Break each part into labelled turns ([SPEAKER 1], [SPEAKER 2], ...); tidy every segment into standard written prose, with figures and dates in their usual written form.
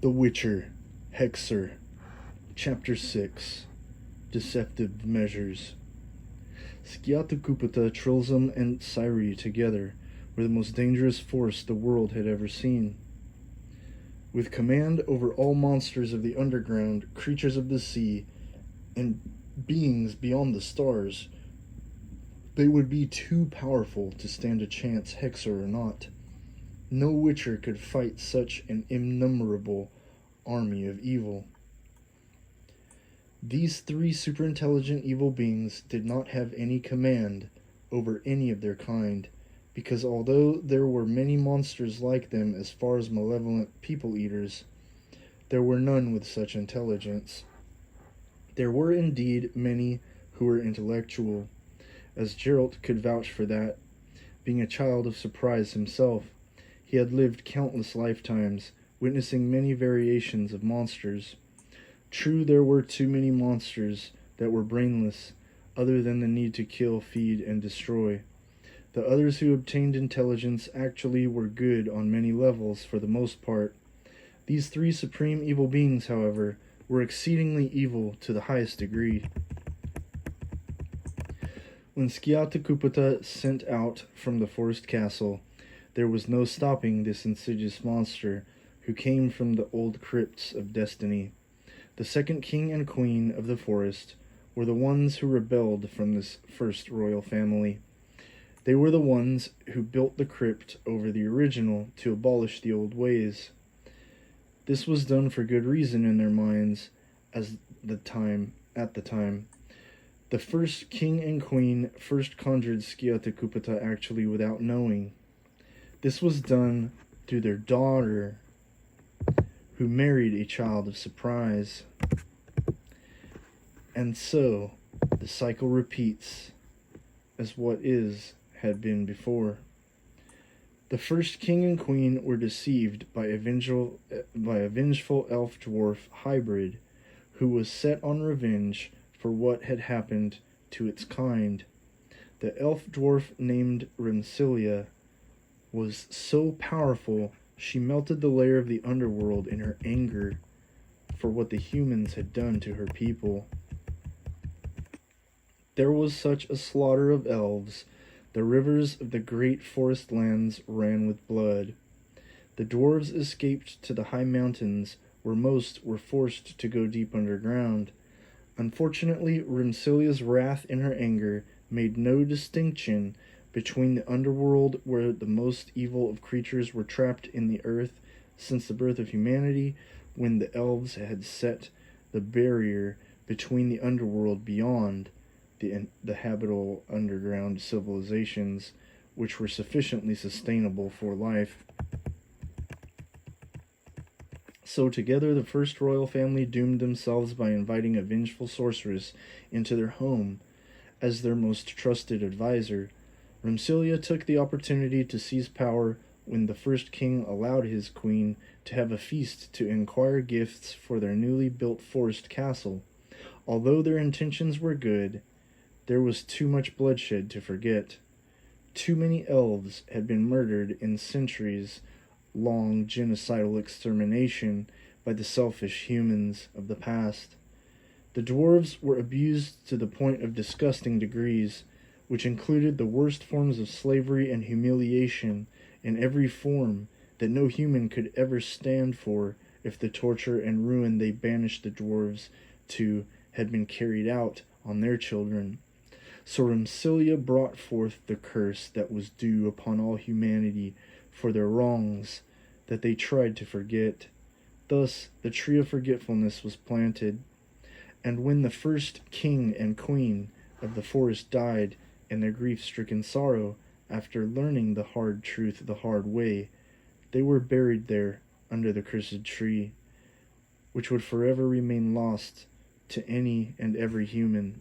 [SPEAKER 1] The Witcher, Hexer, Chapter 6, Deceptive Measures. Skiathukupata, Trilzum, and Syri together were the most dangerous force the world had ever seen. With command over all monsters of the underground, creatures of the sea, and beings beyond the stars, they would be too powerful to stand a chance, Hexer or not. No Witcher could fight such an innumerable army of evil. These three superintelligent evil beings did not have any command over any of their kind, because although there were many monsters like them as far as malevolent people-eaters, there were none with such intelligence. There were indeed many who were intellectual, as Geralt could vouch for that, being a child of surprise himself. He had lived countless lifetimes, witnessing many variations of monsters. True, there were too many monsters that were brainless, other than the need to kill, feed, and destroy. The others who obtained intelligence actually were good on many levels for the most part. These three supreme evil beings, however, were exceedingly evil to the highest degree. When Skiathukupata sent out from the forest castle, there was no stopping this insidious monster who came from the old crypts of destiny. The second king and queen of the forest were the ones who rebelled from this first royal family. They were the ones who built the crypt over the original to abolish the old ways. This was done for good reason in their minds at the time. The first king and queen first conjured Skiathukupata actually without knowing. This was done through their daughter, who married a child of surprise. And so, the cycle repeats, as what had been before. The first king and queen were deceived by a vengeful elf-dwarf hybrid, who was set on revenge for what had happened to its kind. The elf-dwarf named Remsilia was so powerful she melted the layer of the underworld in her anger for what the humans had done to her people. There was such a slaughter of elves, the rivers of the great forest lands ran with blood. The dwarves escaped to the high mountains, where most were forced to go deep underground. Unfortunately, Remsilia's wrath in her anger made no distinction between the underworld, where the most evil of creatures were trapped in the earth since the birth of humanity, when the elves had set the barrier between the underworld beyond the habitable underground civilizations, which were sufficiently sustainable for life. So together the first royal family doomed themselves by inviting a vengeful sorceress into their home as their most trusted advisor. Remsilia took the opportunity to seize power when the first king allowed his queen to have a feast to inquire gifts for their newly built forest castle. Although their intentions were good, there was too much bloodshed to forget. Too many elves had been murdered in centuries-long genocidal extermination by the selfish humans of the past. The dwarves were abused to the point of disgusting degrees, which included the worst forms of slavery and humiliation in every form that no human could ever stand for if the torture and ruin they banished the dwarves to had been carried out on their children. So Remsilia brought forth the curse that was due upon all humanity for their wrongs that they tried to forget. Thus the tree of forgetfulness was planted, and when the first king and queen of the forest died in their grief-stricken sorrow, after learning the hard truth the hard way, they were buried there under the cursed tree, which would forever remain lost to any and every human.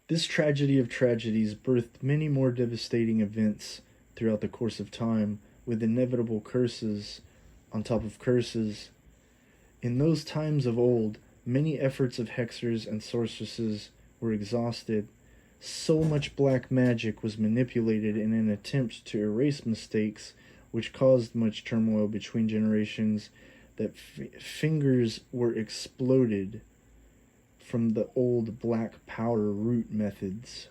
[SPEAKER 1] This tragedy of tragedies birthed many more devastating events throughout the course of time, with inevitable curses on top of curses. In those times of old, many efforts of hexers and sorceresses were exhausted. So much black magic was manipulated in an attempt to erase mistakes which caused much turmoil between generations, that fingers were exploded from the old black powder root methods.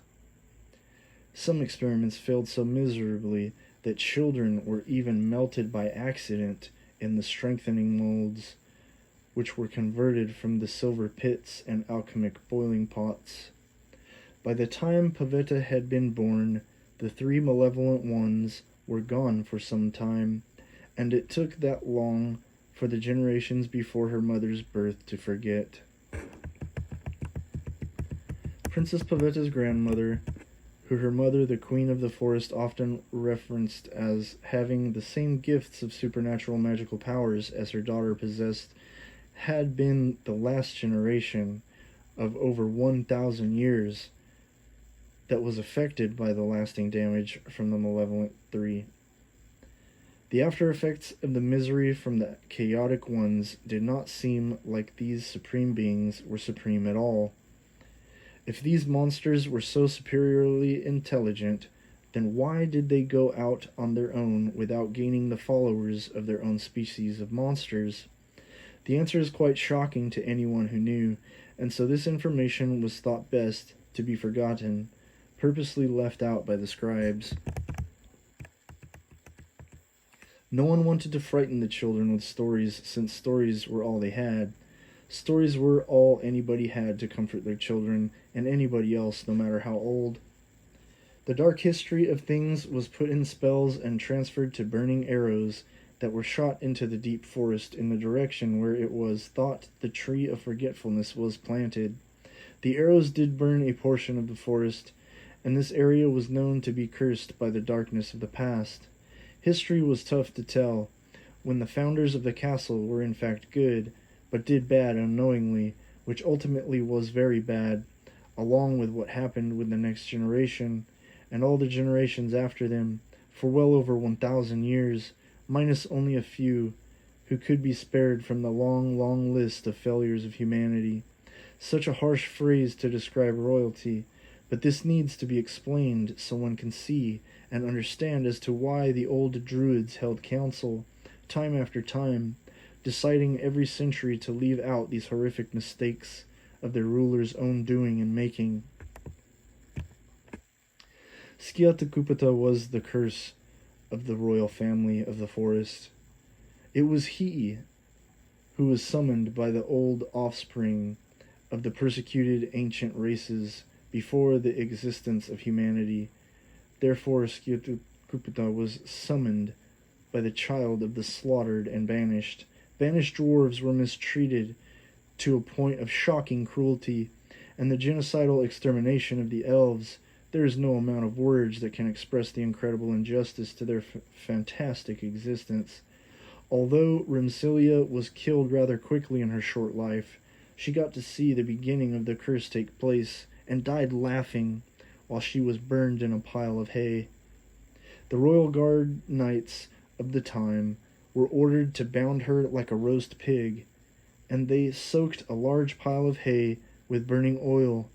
[SPEAKER 1] Some experiments failed so miserably that children were even melted by accident in the strengthening molds, which were converted from the silver pits and alchemic boiling pots. By the time Pavetta had been born, the three malevolent ones were gone for some time, and it took that long for the generations before her mother's birth to forget. Princess Pavetta's grandmother, who her mother, the Queen of the Forest, often referenced as having the same gifts of supernatural magical powers as her daughter possessed, had been the last generation of over 1,000 years that was affected by the lasting damage from the malevolent three. The after effects of the misery from the chaotic ones did not seem like these supreme beings were supreme at all. If these monsters were so superiorly intelligent, then why did they go out on their own without gaining the followers of their own species of monsters? The answer is quite shocking to anyone who knew, and so this information was thought best to be forgotten, purposely left out by the scribes. No one wanted to frighten the children with stories, since stories were all they had. Stories were all anybody had to comfort their children, and anybody else, no matter how old. The dark history of things was put in spells and transferred to burning arrows that were shot into the deep forest in the direction where it was thought the tree of forgetfulness was planted. The arrows did burn a portion of the forest, and this area was known to be cursed by the darkness of the past. History was tough to tell, when the founders of the castle were in fact good, but did bad unknowingly, which ultimately was very bad, along with what happened with the next generation, and all the generations after them, for well over 1,000 years, minus only a few, who could be spared from the long, long list of failures of humanity. Such a harsh phrase to describe royalty, but this needs to be explained so one can see and understand as to why the old druids held council, time after time, deciding every century to leave out these horrific mistakes of their rulers' own doing and making. Skiathukupata was the curse of the royal family of the forest. It was he who was summoned by the old offspring of the persecuted ancient races before the existence of humanity. Therefore, Skiathukupata was summoned by the child of the slaughtered and banished. Banished dwarves were mistreated to a point of shocking cruelty, and the genocidal extermination of the elves. There is no amount of words that can express the incredible injustice to their fantastic existence. Although Remsilia was killed rather quickly in her short life, she got to see the beginning of the curse take place, and died laughing while she was burned in a pile of hay. The royal guard knights of the time were ordered to bound her like a roast pig, and they soaked a large pile of hay with burning oil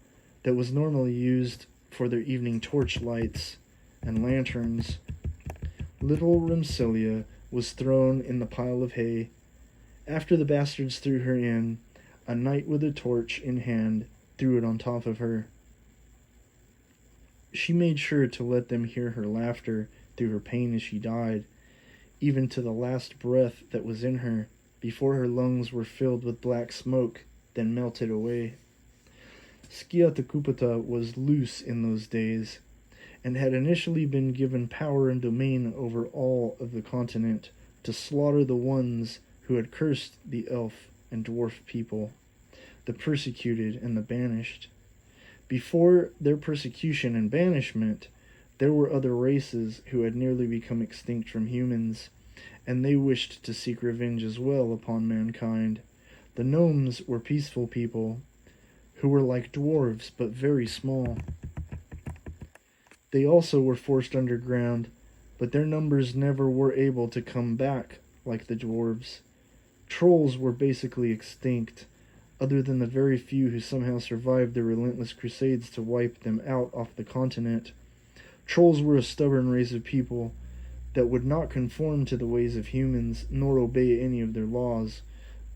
[SPEAKER 1] that was normally used for their evening torch lights and lanterns. Little Remsilia was thrown in the pile of hay. After the bastards threw her in, a knight with a torch in hand threw it on top of her. She made sure to let them hear her laughter through her pain as she died, even to the last breath that was in her, before her lungs were filled with black smoke, then melted away. Skiathukupata was loose in those days, and had initially been given power and domain over all of the continent to slaughter the ones who had cursed the elf and dwarf people, the persecuted and the banished. Before their persecution and banishment, there were other races who had nearly become extinct from humans, and they wished to seek revenge as well upon mankind. The gnomes were peaceful people, who were like dwarves but very small. They also were forced underground, but their numbers never were able to come back like the dwarves. Trolls were basically extinct, other than the very few who somehow survived the relentless crusades to wipe them out off the continent. Trolls were a stubborn race of people that would not conform to the ways of humans nor obey any of their laws.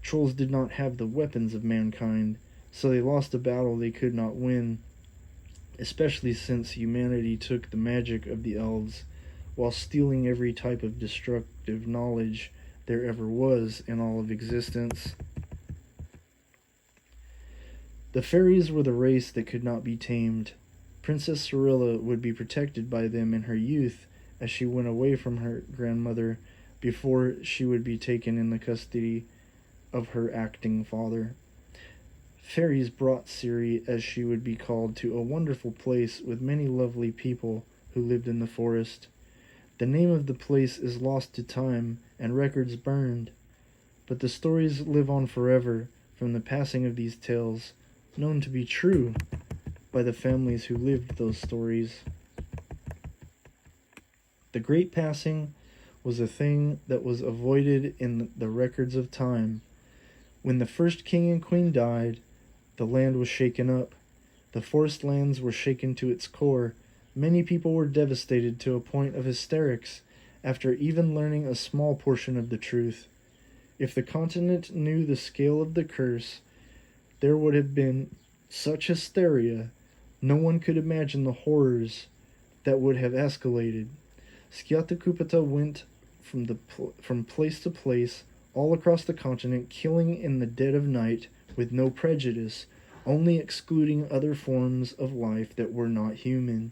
[SPEAKER 1] Trolls did not have the weapons of mankind, so they lost a battle they could not win, especially since humanity took the magic of the elves while stealing every type of destructive knowledge there ever was in all of existence. The fairies were the race that could not be tamed. Princess Cirilla would be protected by them in her youth as she went away from her grandmother before she would be taken in the custody of her acting father. Fairies brought Ciri, as she would be called, to a wonderful place with many lovely people who lived in the forest. The name of the place is lost to time and records burned, but the stories live on forever from the passing of these tales, known to be true by the families who lived those stories. The great passing was a thing that was avoided in the records of time. When the first king and queen died, the land was shaken up. The forest lands were shaken to its core. Many people were devastated to a point of hysterics after even learning a small portion of the truth. If the continent knew the scale of the curse, there would have been such hysteria, no one could imagine the horrors that would have escalated. Skiathekupeta went from place to place all across the continent, killing in the dead of night with no prejudice, only excluding other forms of life that were not human.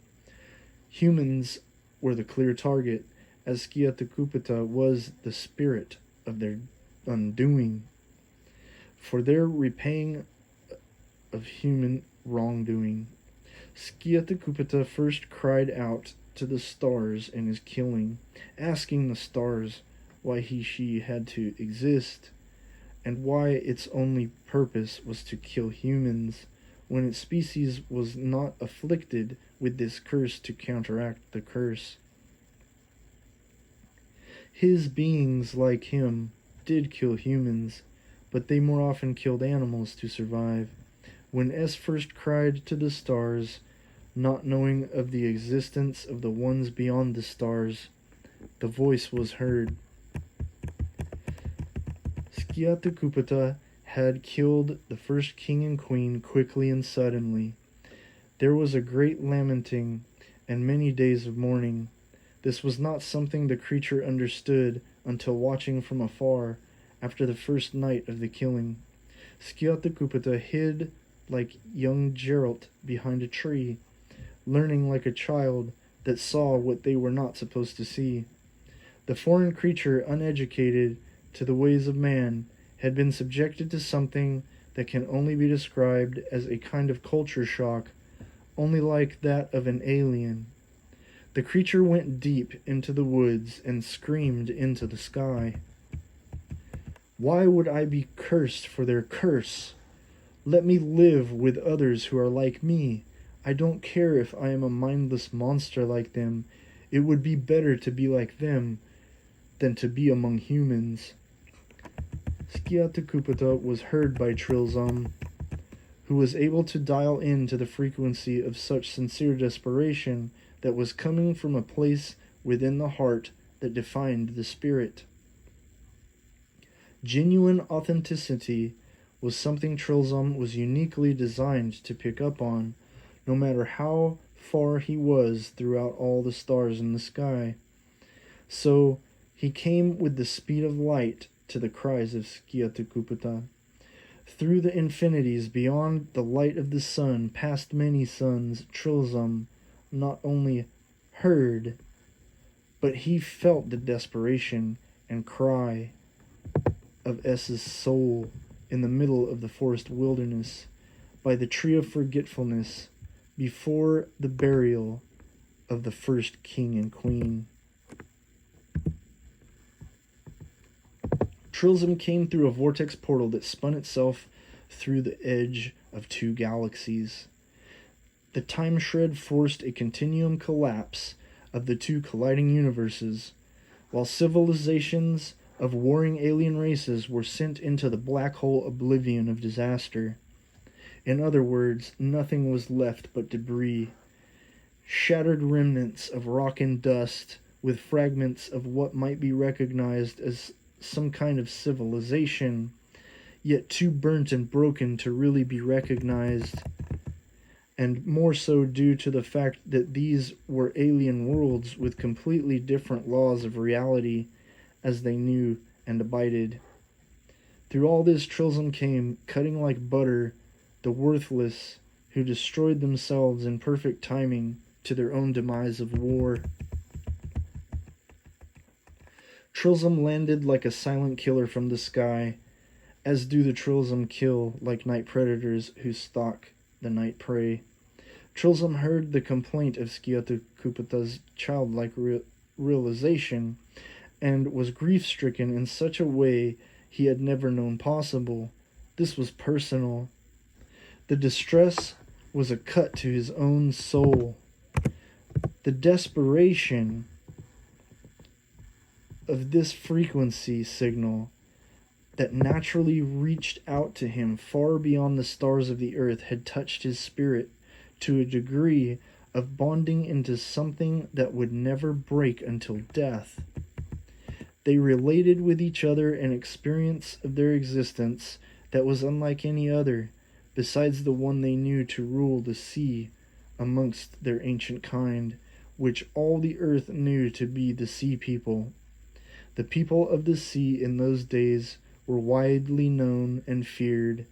[SPEAKER 1] Humans were the clear target, as Skiathekupeta was the spirit of their undoing, for their repaying of human wrongdoing. Skiathekupeta first cried out to the stars in his killing, asking the stars why she had to exist, and why its only purpose was to kill humans, when its species was not afflicted with this curse to counteract the curse. His beings, like him, did kill humans, but they more often killed animals to survive. When S first cried to the stars, not knowing of the existence of the ones beyond the stars, the voice was heard. Skiathekupeta had killed the first king and queen quickly and suddenly. There was a great lamenting and many days of mourning. This was not something the creature understood until watching from afar after the first night of the killing. Skiathekupeta hid like young Geralt behind a tree, learning like a child that saw what they were not supposed to see. The foreign creature, uneducated to the ways of man, had been subjected to something that can only be described as a kind of culture shock, only like that of an alien. The creature went deep into the woods and screamed into the sky. Why would I be cursed for their curse? Let me live with others who are like me. I don't care if I am a mindless monster like them. It would be better to be like them than to be among humans. Skiathekupeta was heard by Trilzom, who was able to dial in to the frequency of such sincere desperation that was coming from a place within the heart that defined the spirit. Genuine authenticity was something Trilzom was uniquely designed to pick up on, no matter how far he was throughout all the stars in the sky. So he came with the speed of light to the cries of Skiathekupeta. Through the infinities, beyond the light of the sun, past many suns, Trilzom not only heard, but he felt the desperation and cry of S's soul in the middle of the forest wilderness, by the tree of forgetfulness, before the burial of the first king and queen. Trilzom came through a vortex portal that spun itself through the edge of two galaxies. The time shred forced a continuum collapse of the two colliding universes, while civilizations of warring alien races were sent into the black hole oblivion of disaster. In other words, nothing was left but debris, shattered remnants of rock and dust with fragments of what might be recognized as some kind of civilization, yet too burnt and broken to really be recognized, and more so due to the fact that these were alien worlds with completely different laws of reality as they knew and abided. Through all this, Trilsum came, cutting like butter, the worthless, who destroyed themselves in perfect timing to their own demise of war. Trilsum landed like a silent killer from the sky, as do the Trilsum kill like night predators who stalk the night prey. Trilsum heard the complaint of Skiathukupata's childlike realization, and was grief-stricken in such a way he had never known possible. This was personal. The distress was a cut to his own soul. The desperation of this frequency signal that naturally reached out to him far beyond the stars of the earth had touched his spirit to a degree of bonding into something that would never break until death. They related with each other an experience of their existence that was unlike any other, besides the one they knew to rule the sea amongst their ancient kind, which all the earth knew to be the sea people. The people of the sea in those days were widely known and feared.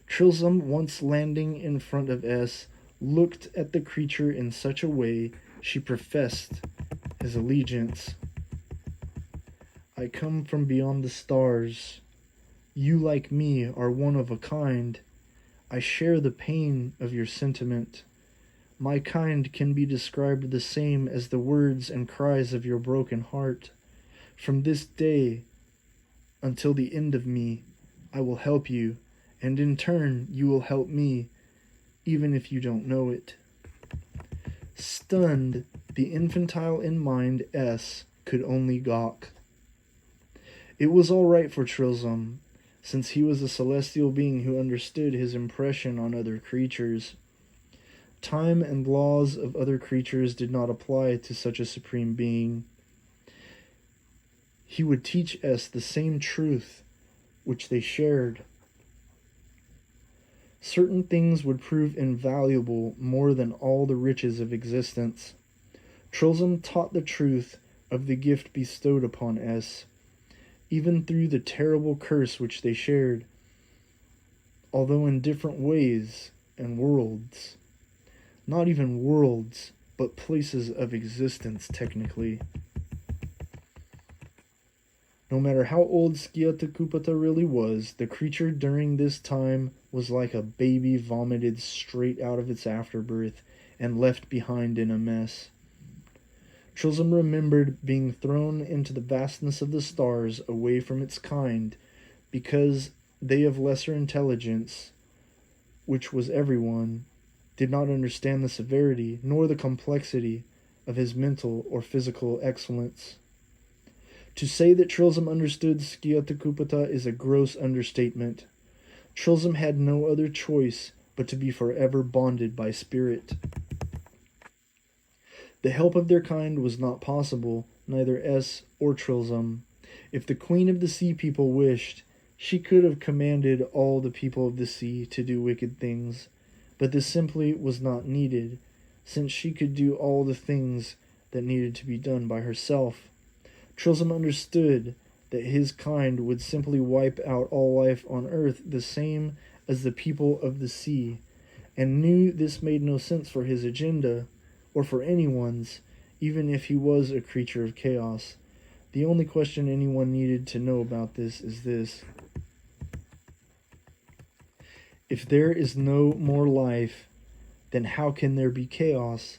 [SPEAKER 1] Trilsum, once landing in front of S, looked at the creature in such a way she professed his allegiance. I come from beyond the stars. You, like me, are one of a kind. I share the pain of your sentiment. My kind can be described the same as the words and cries of your broken heart. From this day until the end of me, I will help you, and in turn you will help me, even if you don't know it. Stunned, the infantile in mind S could only gawk. It was all right for Trilsum, since he was a celestial being who understood his impression on other creatures. Time and laws of other creatures did not apply to such a supreme being. He would teach us the same truth which they shared. Certain things would prove invaluable more than all the riches of existence. Trilsum taught the truth of the gift bestowed upon S, even through the terrible curse which they shared, although in different ways and worlds. Not even worlds, but places of existence, technically. No matter how old Skiathukupata really was, the creature during this time was like a baby vomited straight out of its afterbirth and left behind in a mess. Trilsum remembered being thrown into the vastness of the stars away from its kind, because they of lesser intelligence, which was everyone, did not understand the severity nor the complexity of his mental or physical excellence. To say that Trilsum understood Skiathukupata is a gross understatement. Trilsum had no other choice but to be forever bonded by spirit. The help of their kind was not possible, neither S or Trilsum. If the Queen of the Sea People wished, she could have commanded all the people of the sea to do wicked things, but this simply was not needed, since she could do all the things that needed to be done by herself. Trilsum understood that his kind would simply wipe out all life on earth the same as the people of the sea, and knew this made no sense for his agenda, or for anyone's, even if he was a creature of chaos. The only question anyone needed to know about this is this: if there is no more life, then how can there be chaos?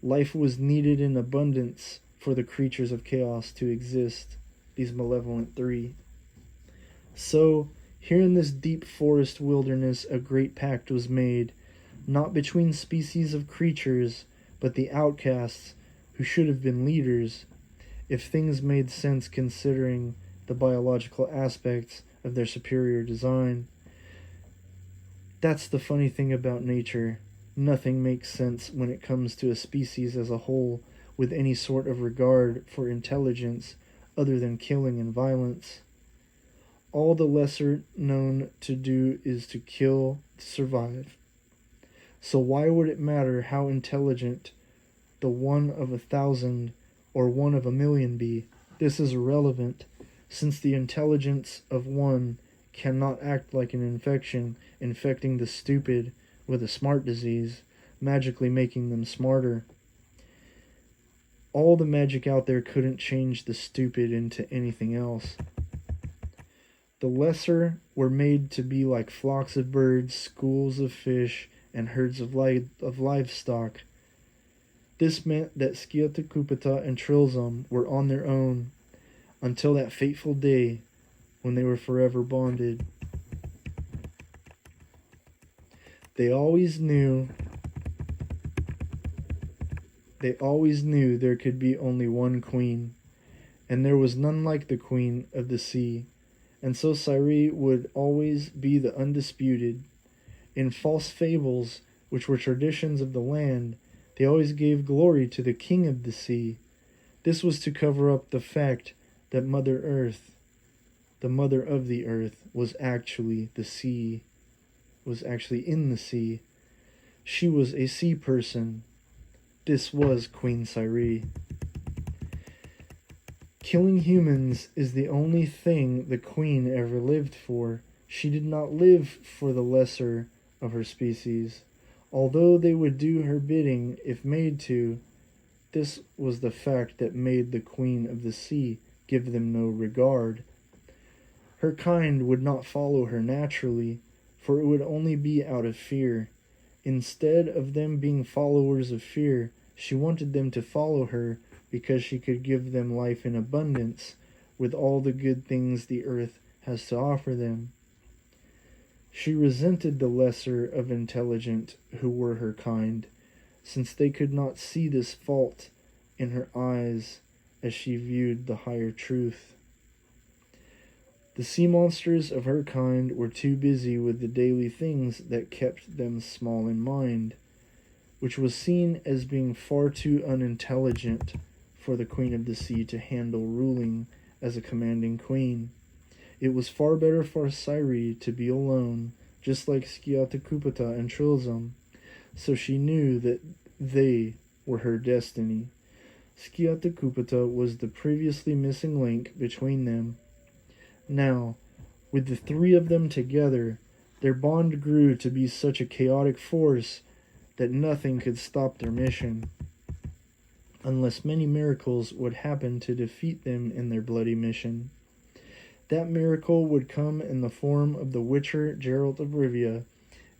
[SPEAKER 1] Life was needed in abundance for the creatures of chaos to exist, these malevolent three. So, here in this deep forest wilderness, a great pact was made, not between species of creatures, but the outcasts who should have been leaders, if things made sense considering the biological aspects of their superior design. That's the funny thing about nature. Nothing makes sense when it comes to a species as a whole, with any sort of regard for intelligence other than killing and violence. All the lesser known to do is to kill to survive. So why would it matter how intelligent the one of 1,000 or one of 1,000,000 be? This is irrelevant, since the intelligence of one cannot act like an infection, infecting the stupid with a smart disease, magically making them smarter. All the magic out there couldn't change the stupid into anything else. The lesser were made to be like flocks of birds, schools of fish, and herds of livestock. This meant that Skiathekupata and Trilzum were on their own until that fateful day when they were forever bonded. They always knew there could be only one queen, and there was none like the queen of the sea, and so Sairi would always be the undisputed. In false fables, which were traditions of the land, they always gave glory to the king of the sea. This was to cover up the fact that Mother Earth, the mother of the earth, was actually in the sea. She was a sea person. This was Queen Sairi. Killing humans is the only thing the queen ever lived for. She did not live for the lesser of her species. Although they would do her bidding if made to, this was the fact that made the queen of the sea give them no regard. Her kind would not follow her naturally, for it would only be out of fear. Instead of them being followers of fear, she wanted them to follow her because she could give them life in abundance with all the good things the earth has to offer them. She resented the lesser of intelligent who were her kind, since they could not see this fault in her eyes as she viewed the higher truth. The sea monsters of her kind were too busy with the daily things that kept them small in mind, which was seen as being far too unintelligent for the Queen of the Sea to handle ruling as a commanding queen. It was far better for Sairi to be alone, just like Skiathekupata and Trilzum, so she knew that they were her destiny. Skiathekupata was the previously missing link between them. Now, with the three of them together, their bond grew to be such a chaotic force that nothing could stop their mission, unless many miracles would happen to defeat them in their bloody mission. That miracle would come in the form of the Witcher Geralt of Rivia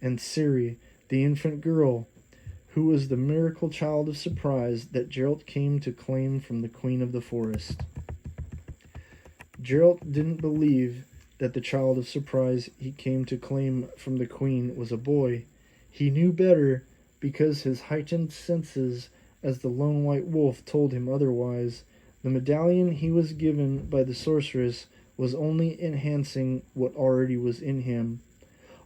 [SPEAKER 1] and Ciri, the infant girl, who was the miracle child of surprise that Geralt came to claim from the Queen of the Forest. Geralt didn't believe that the child of surprise he came to claim from the Queen was a boy. He knew better, because his heightened senses as the lone white wolf told him otherwise. The medallion he was given by the sorceress was only enhancing what already was in him.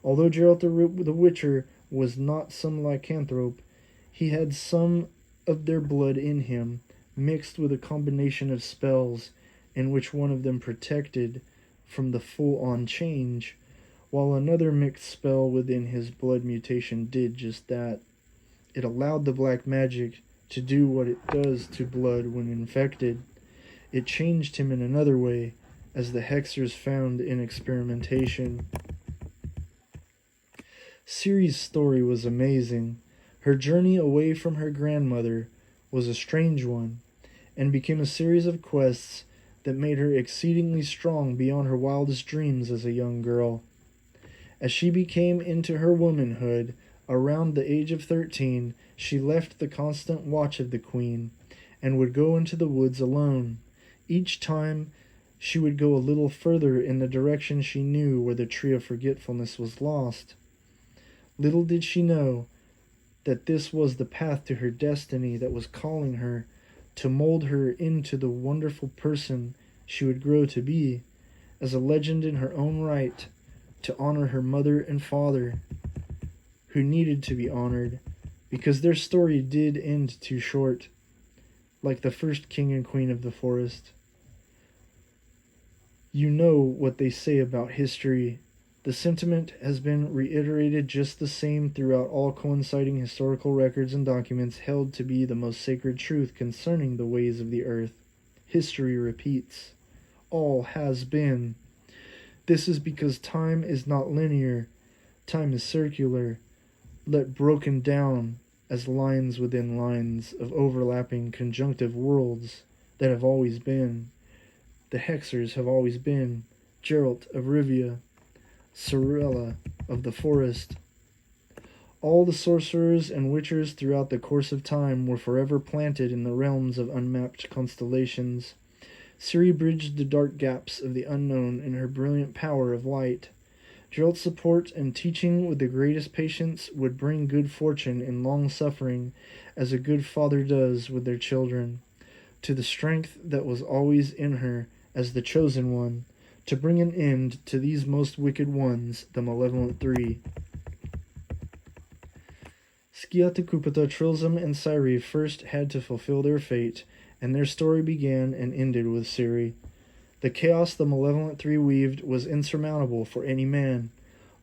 [SPEAKER 1] Although Geralt the Witcher was not some lycanthrope, he had some of their blood in him, mixed with a combination of spells, in which one of them protected from the full-on change, while another mixed spell within his blood mutation did just that. It allowed the black magic to do what it does to blood when infected. It changed him in another way, as the Hexers found in experimentation. Ciri's story was amazing. Her journey away from her grandmother was a strange one, and became a series of quests that made her exceedingly strong beyond her wildest dreams as a young girl. As she became into her womanhood, around the age of 13, she left the constant watch of the Queen, and would go into the woods alone. Each time, she would go a little further in the direction she knew where the Tree of Forgetfulness was lost. Little did she know that this was the path to her destiny that was calling her, to mold her into the wonderful person she would grow to be, as a legend in her own right, to honor her mother and father, who needed to be honored, because their story did end too short. like the first king and queen of the forest. You know what they say about history. The sentiment has been reiterated just the same throughout all coinciding historical records and documents held to be the most sacred truth concerning the ways of the earth. History repeats. All has been. This is because time is not linear. Time is circular, let broken down as lines within lines of overlapping conjunctive worlds that have always been. The Hexers have always been. Geralt of Rivia, Sorella of the Forest. All the sorcerers and witchers throughout the course of time were forever planted in the realms of unmapped constellations. Ciri bridged the dark gaps of the unknown in her brilliant power of light. Geralt's support and teaching with the greatest patience would bring good fortune in long suffering, as a good father does with their children, to the strength that was always in her as the chosen one, to bring an end to these most wicked ones, the malevolent three. Skiathekupta, Trilzum, and Ciri first had to fulfill their fate, and their story began and ended with Ciri. The chaos the malevolent three weaved was insurmountable for any man.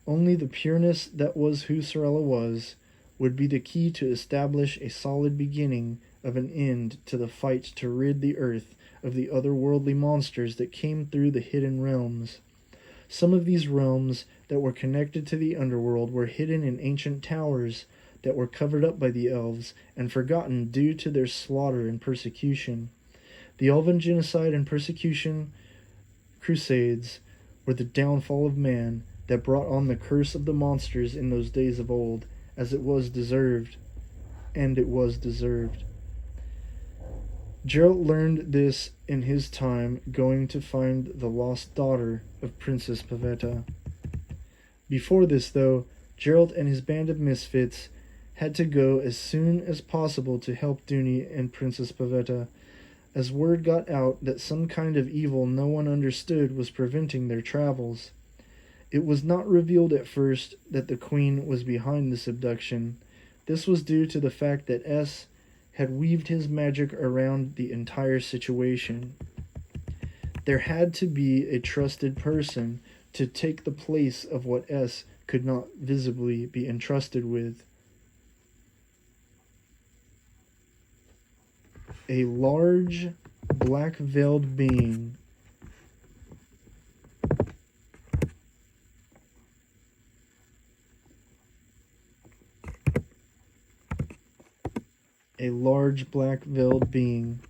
[SPEAKER 1] Only the pureness that was who Sorella was would be the key to establish a solid beginning of an end to the fight to rid the earth of the otherworldly monsters that came through the hidden realms. Some of these realms that were connected to the underworld were hidden in ancient towers that were covered up by the elves and forgotten due to their slaughter and persecution. The elven genocide and persecution crusades were the downfall of man that brought on the curse of the monsters in those days of old, as it was deserved. Geralt learned this in his time going to find the lost daughter of Princess Pavetta. Before this, though, Geralt and his band of misfits had to go as soon as possible to help Duny and Princess Pavetta, as word got out that some kind of evil no one understood was preventing their travels. It was not revealed at first that the Queen was behind this abduction. This was due to the fact that S had weaved his magic around the entire situation. There had to be a trusted person to take the place of what S could not visibly be entrusted with. A large, black-veiled being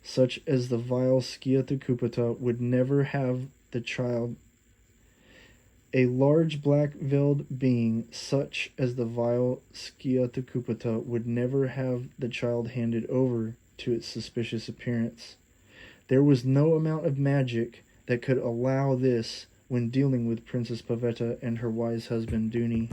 [SPEAKER 1] such as the vile Skiathekupta would never have the child. A large black-veiled being such as the vile Skiathekupta would never have the child handed over to its suspicious appearance. There was no amount of magic that could allow this when dealing with Princess Pavetta and her wise husband Duny.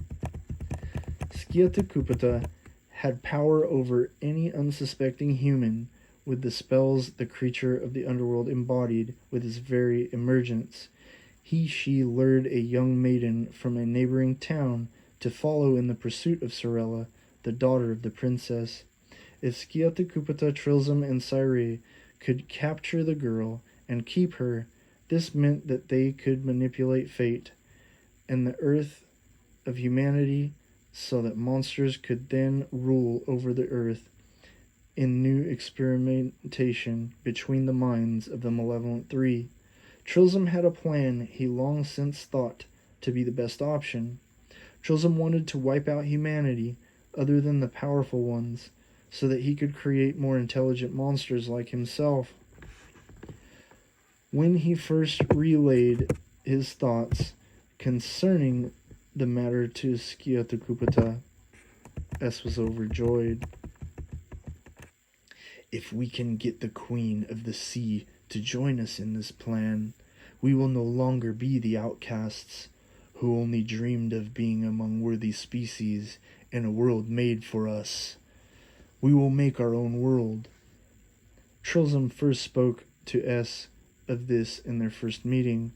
[SPEAKER 1] Skiathekupta had power over any unsuspecting human with the spells the creature of the underworld embodied with his very emergence. She lured a young maiden from a neighboring town to follow in the pursuit of Sorella, the daughter of the princess. If Skiathekupta, Trilzum, and Ciri could capture the girl and keep her, this meant that they could manipulate fate and the earth of humanity so that monsters could then rule over the earth in new experimentation between the minds of the malevolent three. Trilzum had a plan he long since thought to be the best option. Trilzum wanted to wipe out humanity, other than the powerful ones, so that he could create more intelligent monsters like himself. When he first relayed his thoughts concerning the matter to Skiathekupta, S was overjoyed. If we can get the Queen of the Sea to join us in this plan, we will no longer be the outcasts who only dreamed of being among worthy species in a world made for us. We will make our own world. Trilzum first spoke to S of this in their first meeting,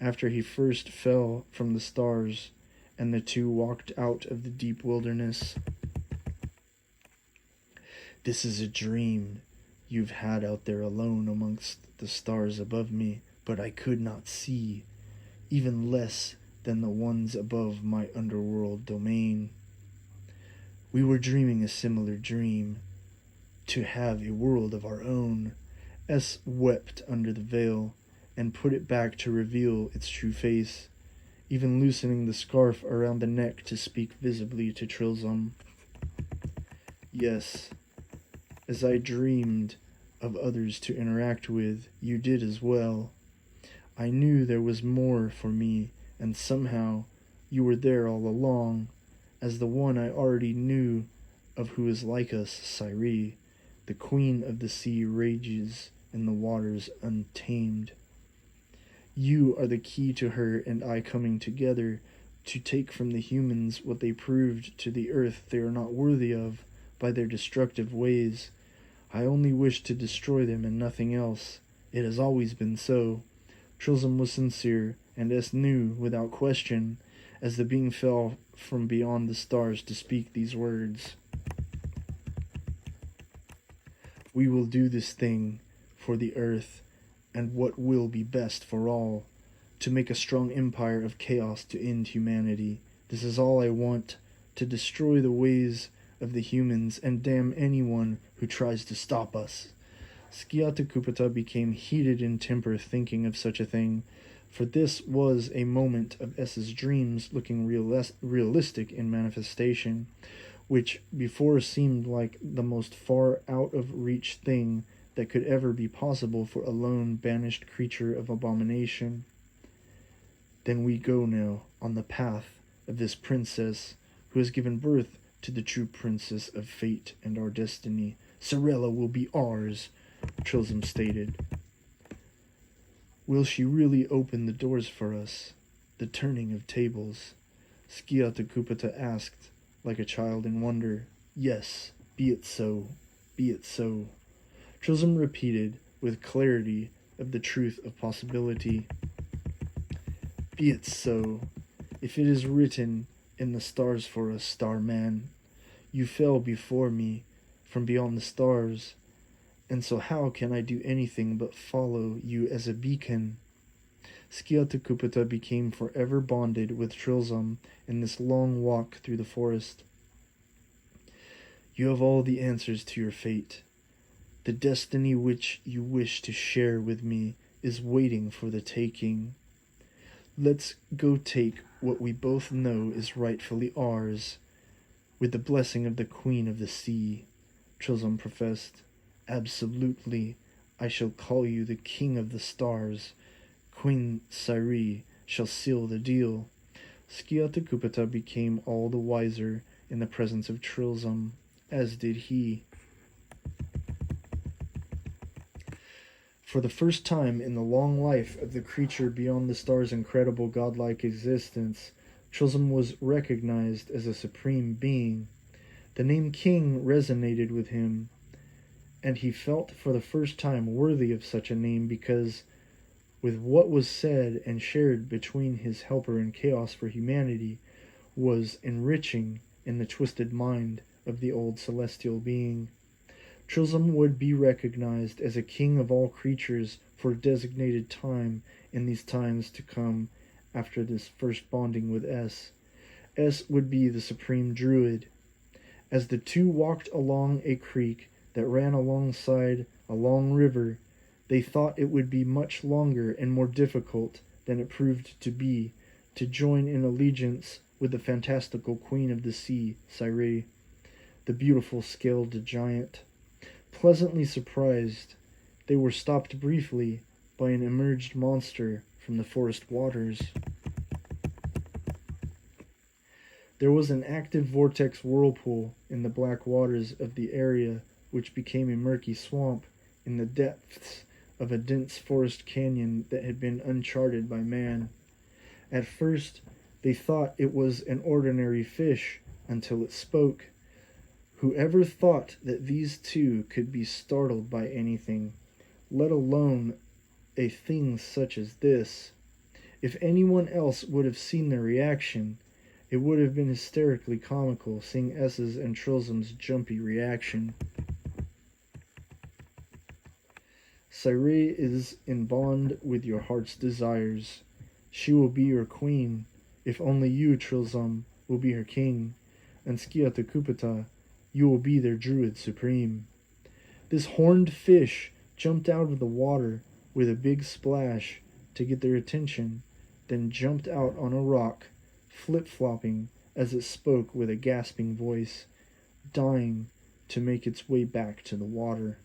[SPEAKER 1] after he first fell from the stars, and the two walked out of the deep wilderness. This is a dream. you've had out there alone amongst the stars above me, but I could not see, even less than the ones above my underworld domain. We were dreaming a similar dream, to have a world of our own. S wept under the veil, and put it back to reveal its true face, even loosening the scarf around the neck to speak visibly to Trilzum. Yes, as I dreamed of others to interact with, you did as well. I knew there was more for me, and somehow you were there all along, as the one I already knew of who is like us, Cyree, the queen of the sea rages in the waters untamed. You are the key to her and I coming together to take from the humans what they proved to the earth they are not worthy of by their destructive ways. I only wish to destroy them and nothing else. It has always been so. Trilzum was sincere, and S knew, without question, as the being fell from beyond the stars to speak these words. We will do this thing for the earth, and what will be best for all, to make a strong empire of chaos to end humanity. This is all I want, to destroy the ways of the humans and damn anyone who tries to stop us. Skiatakupata became heated in temper thinking of such a thing, for this was a moment of S's dreams looking realistic in manifestation, which before seemed like the most far out of reach thing that could ever be possible for a lone banished creature of abomination. Then we go now on the path of this princess who has given birth to the true princess of fate and our destiny. Sorella will be ours, Trilzum stated. Will she really open the doors for us? The turning of tables? Skiatakupata asked, like a child in wonder. Yes, be it so, be it so. Trilzum repeated, with clarity of the truth of possibility. Be it so. If it is written in the stars for us, Starman, you fell before me from beyond the stars, and so how can I do anything but follow you as a beacon? Skiatakupata became forever bonded with Trilzum in this long walk through the forest. You have all the answers to your fate. The destiny which you wish to share with me is waiting for the taking. Let's go take what we both know is rightfully ours, with the blessing of the Queen of the Sea, Trilzum professed. Absolutely, I shall call you the King of the Stars. Queen Cyree shall seal the deal. Skiatakupata became all the wiser in the presence of Trilzum, as did he. For the first time in the long life of the creature beyond the stars' incredible godlike existence, Trilzum was recognized as a supreme being. The name King resonated with him, and he felt for the first time worthy of such a name because, with what was said and shared between his helper in chaos for humanity, was enriching in the twisted mind of the old celestial being. Trilzum would be recognized as a king of all creatures for a designated time in these times to come after this first bonding with S. S would be the supreme druid. As the two walked along a creek that ran alongside a long river, they thought it would be much longer and more difficult than it proved to be to join in allegiance with the fantastical queen of the sea, Cyree, the beautiful scaled giant. Pleasantly surprised, they were stopped briefly by an emerged monster from the forest waters. There was an active vortex whirlpool in the black waters of the area, which became a murky swamp in the depths of a dense forest canyon that had been uncharted by man. At first, they thought it was an ordinary fish until it spoke. Whoever thought that these two could be startled by anything, let alone a thing such as this? If anyone else would have seen their reaction, it would have been hysterically comical seeing S's and Trilzum's jumpy reaction. Cyree is in bond with your heart's desires. She will be your queen, if only you, Trilzum, will be her king, and Skiathekupata, you will be their druid supreme. This horned fish jumped out of the water with a big splash to get their attention, then jumped out on a rock, flip-flopping as it spoke with a gasping voice, dying to make its way back to the water.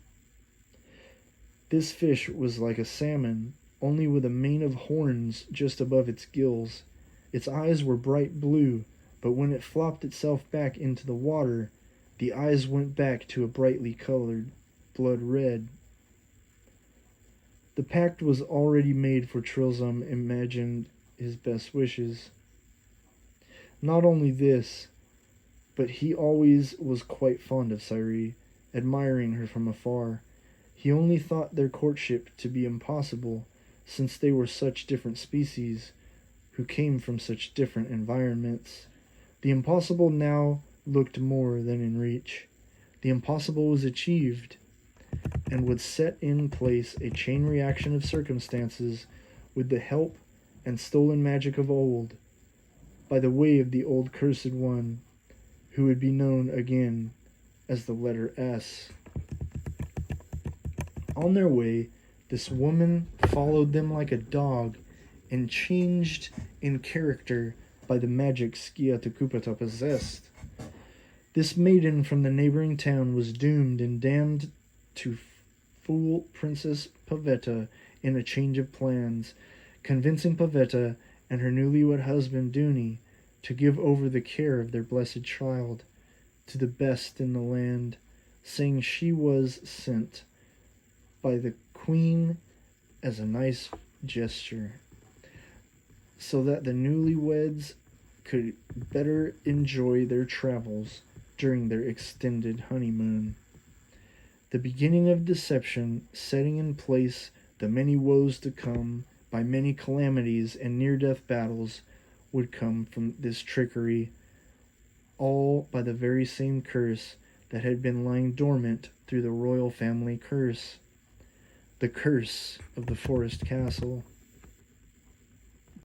[SPEAKER 1] This fish was like a salmon, only with a mane of horns just above its gills. Its eyes were bright blue, but when it flopped itself back into the water, the eyes went back to a brightly colored blood red. The pact was already made, for Trilzum imagined his best wishes. Not only this, but he always was quite fond of Cyree, admiring her from afar. He only thought their courtship to be impossible, since they were such different species, who came from such different environments. The impossible now looked more than in reach. The impossible was achieved, and would set in place a chain reaction of circumstances with the help and stolen magic of old, by the way of the old cursed one, who would be known again as the letter S. On their way, this woman followed them like a dog, and changed in character by the magic Skiathekupata possessed. This maiden from the neighboring town was doomed and damned to fool Princess Pavetta in a change of plans, convincing Pavetta and her newlywed husband Dooney to give over the care of their blessed child to the best in the land, saying she was sent by the queen as a nice gesture, so that the newlyweds could better enjoy their travels during their extended honeymoon. The beginning of deception, setting in place the many woes to come by many calamities and near-death battles, would come from this trickery, all by the very same curse that had been lying dormant through the royal family curse, the curse of the forest castle.